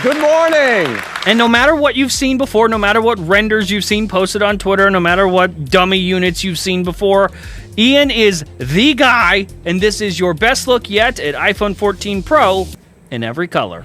Good morning. And no matter what you've seen before, no matter what renders you've seen posted on Twitter, no matter what dummy units you've seen before, Ian is the guy, and this is your best look yet at iPhone 14 Pro in every color.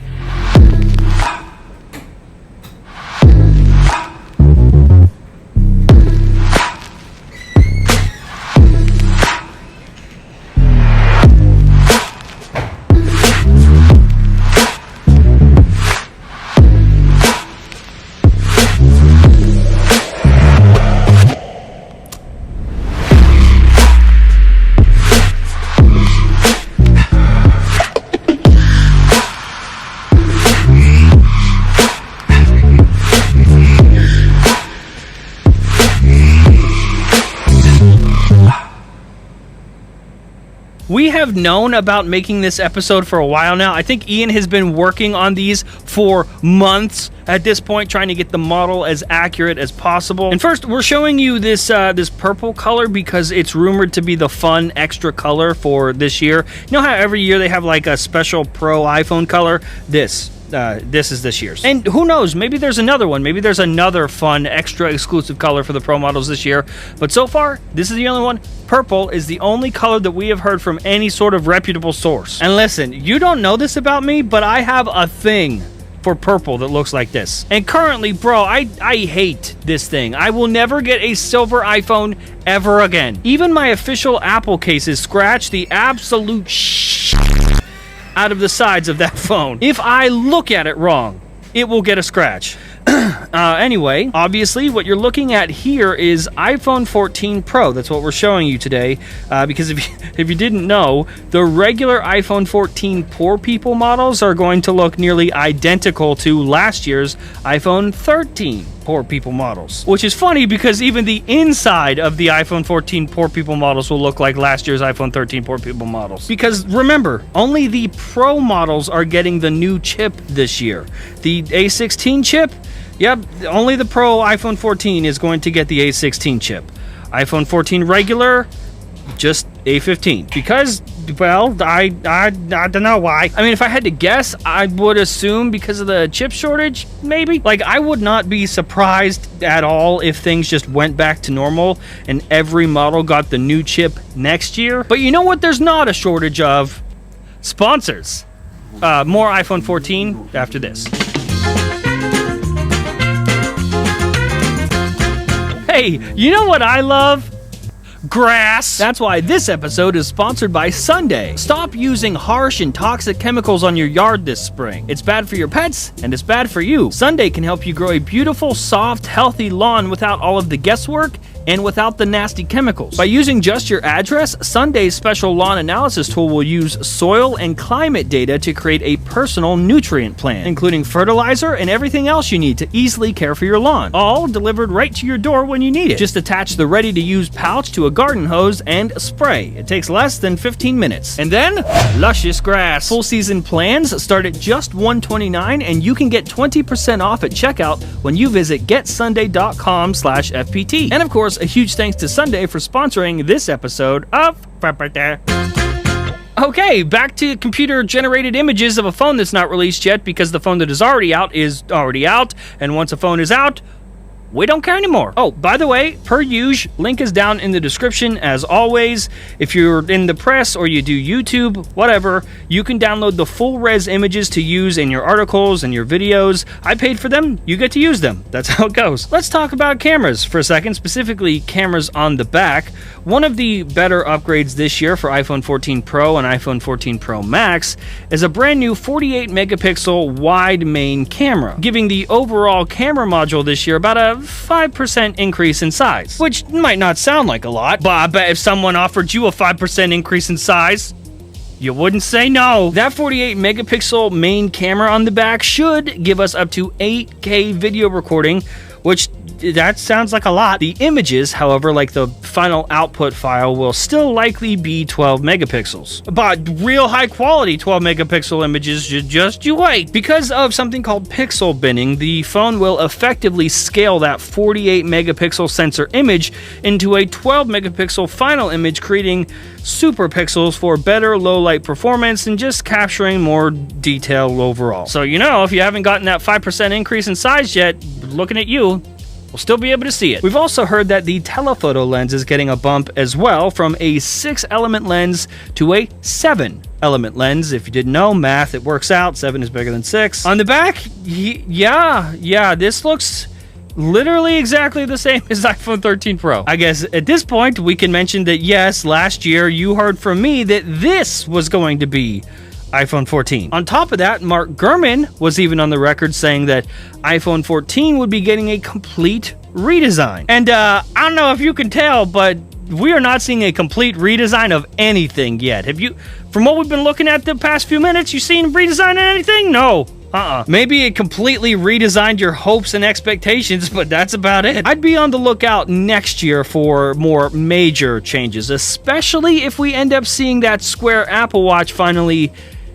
We have known about making this episode for a while now. I think Ian has been working on these for months at this point, trying to get the model as accurate as possible. And first, we're showing you this this purple color because it's rumored to be the fun extra color for this year. You know how every year they have like a special Pro iPhone color? This is this year's. And who knows, maybe there's another one. Maybe there's another fun, extra exclusive color for the Pro models this year. But so far, this is the only one. Purple is the only color that we have heard from any sort of reputable source. And listen, you don't know this about me, but I have a thing for purple that looks like this. And currently, bro, I hate this thing. I will never get a silver iPhone ever again. Even my official Apple cases scratch the absolute out of the sides of that phone. If I look at it wrong, it will get a scratch. Anyway, obviously what you're looking at here is iPhone 14 Pro. That's what we're showing you today, because if you didn't know, the regular iPhone 14 Poor People models are going to look nearly identical to last year's iPhone 13 Poor People models. Which is funny because even the inside of the iPhone 14 Poor People models will look like last year's iPhone 13 Poor People models. Because remember, only the Pro models are getting the new chip this year. The A16 chip, yep, only the Pro iPhone 14 is going to get the A16 chip. iPhone 14 regular, just A15. Because, well, I don't know why. I mean, if I had to guess, I would assume because of the chip shortage, maybe. Like, I would not be surprised at all if things just went back to normal and every model got the new chip next year. But you know what there's not a shortage of? Sponsors. More iPhone 14 after this. Hey, you know what I love? Grass. That's why this episode is sponsored by Sunday. Stop using harsh and toxic chemicals on your yard this spring. It's bad for your pets, and it's bad for you. Sunday can help you grow a beautiful, soft, healthy lawn without all of the guesswork and without the nasty chemicals. By using just your address, Sunday's special lawn analysis tool will use soil and climate data to create a personal nutrient plan, including fertilizer and everything else you need to easily care for your lawn, all delivered right to your door when you need it. Just attach the ready-to-use pouch to a garden hose and spray. It takes less than 15 minutes. And then, luscious grass. Full season plans start at just $129, and you can get 20% off at checkout when you visit getsunday.com/FPT. And of course, a huge thanks to Sunday for sponsoring this episode of... Okay, back to computer-generated images of a phone that's not released yet because the phone that is already out, and once a phone is out, we don't care anymore. Oh, by the way, per usual, link is down in the description as always. If you're in the press or you do YouTube, whatever, you can download the full res images to use in your articles and your videos. I paid for them, you get to use them. That's how it goes. Let's talk about cameras for a second, specifically cameras on the back. One of the better upgrades this year for iPhone 14 Pro and iPhone 14 Pro Max is a brand new 48 megapixel wide main camera, giving the overall camera module this year about a 5% increase in size, which might not sound like a lot, but I bet if someone offered you a 5% increase in size, you wouldn't say no. That 48 megapixel main camera on the back should give us up to 8K video recording, which that sounds like a lot. The images, however, like the final output file, will still likely be 12 megapixels. But real high quality 12 megapixel images, just you wait. Because of something called pixel binning, the phone will effectively scale that 48 megapixel sensor image into a 12 megapixel final image, creating super pixels for better low light performance and just capturing more detail overall. So if you haven't gotten that 5% increase in size yet, looking at you, we'll still be able to see it. We've also heard that the telephoto lens is getting a bump as well, from a 6-element lens to a 7-element lens. If you didn't know math, it works out. 7 is bigger than 6. On the back, yeah, this looks literally exactly the same as iPhone 13 Pro. I guess at this point, we can mention that yes, last year you heard from me that this was going to be iPhone 14. On top of that, Mark Gurman was even on the record saying that iPhone 14 would be getting a complete redesign. And I don't know if you can tell, but we are not seeing a complete redesign of anything yet. Have you, from what we've been looking at the past few minutes, you seen redesign anything? No. Maybe it completely redesigned your hopes and expectations, but that's about it. I'd be on the lookout next year for more major changes, especially if we end up seeing that square Apple Watch finally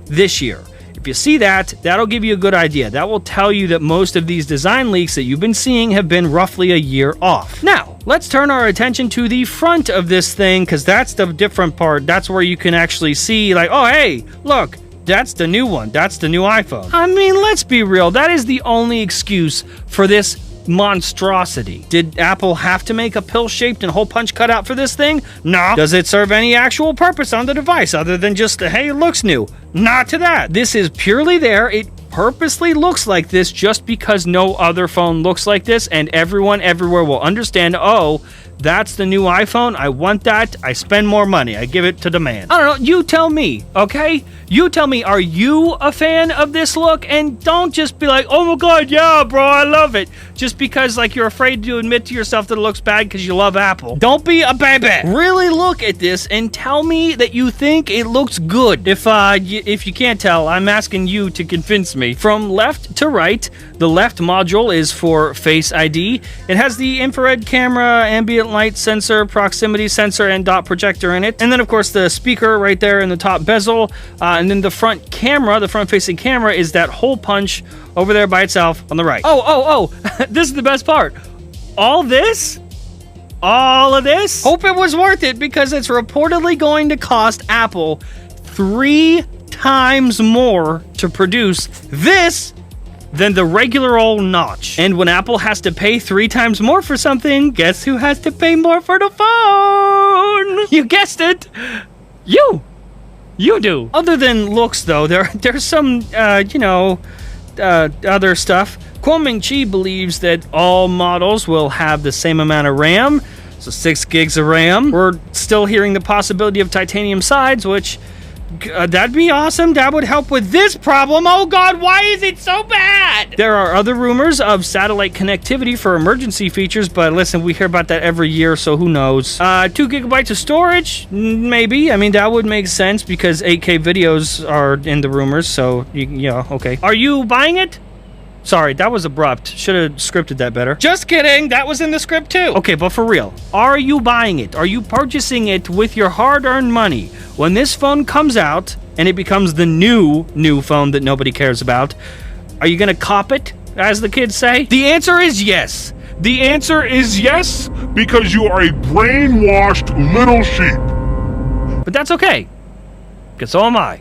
this year. If you see that, that'll give you a good idea. That will tell you that most of these design leaks that you've been seeing have been roughly a year off. Now, let's turn our attention to the front of this thing, because that's the different part. That's where you can actually see, like, oh, hey, look, that's the new one. That's the new iPhone. I mean, let's be real. That is the only excuse for this monstrosity. Did Apple have to make a pill-shaped and hole punch cutout for this thing? No. Does it serve any actual purpose on the device other than just, hey, it looks new? Not to that. This is purely there. It purposely looks like this just because no other phone looks like this, and everyone everywhere will understand, oh, that's the new iPhone. I want that. I spend more money. I give it to the man. I don't know. You tell me, okay? You tell me, are you a fan of this look? And don't just be like, oh my God, yeah, bro, I love it. Just because, like, you're afraid to admit to yourself that it looks bad because you love Apple. Don't be a baby. Really look at this and tell me that you think it looks good. If you can't tell, I'm asking you to convince me. From left to right, the left module is for Face ID. It has the infrared camera, ambient light sensor, proximity sensor, and dot projector in it. And then, of course, the speaker right there in the top bezel. And then the front camera, the front-facing camera, is that hole punch over there by itself on the right. Oh, this is the best part. All of this? Hope it was worth it, because it's reportedly going to cost Apple 3 times more to produce this than the regular old notch. And when Apple has to pay 3 times more for something, guess who has to pay more for the phone? You guessed it. You do. Other than looks, though, there's some, other stuff. Kuoming Chi believes that all models will have the same amount of RAM, so 6 gigs of RAM. We're still hearing the possibility of titanium sides, which that'd be awesome. That would help with this problem. Oh God, why is it so bad? There are other rumors of satellite connectivity for emergency features, but listen, we hear about that every year, so who knows? 2 gigabytes of storage? Maybe. I mean, that would make sense because 8K videos are in the rumors, so yeah, okay. Are you buying it? Sorry, that was abrupt. Should have scripted that better. Just kidding. That was in the script too. Okay, but for real, are you buying it? Are you purchasing it with your hard-earned money? When this phone comes out and it becomes the new phone that nobody cares about, are you gonna cop it, as the kids say? The answer is yes. The answer is yes, because you are a brainwashed little sheep. But that's okay, because so am I.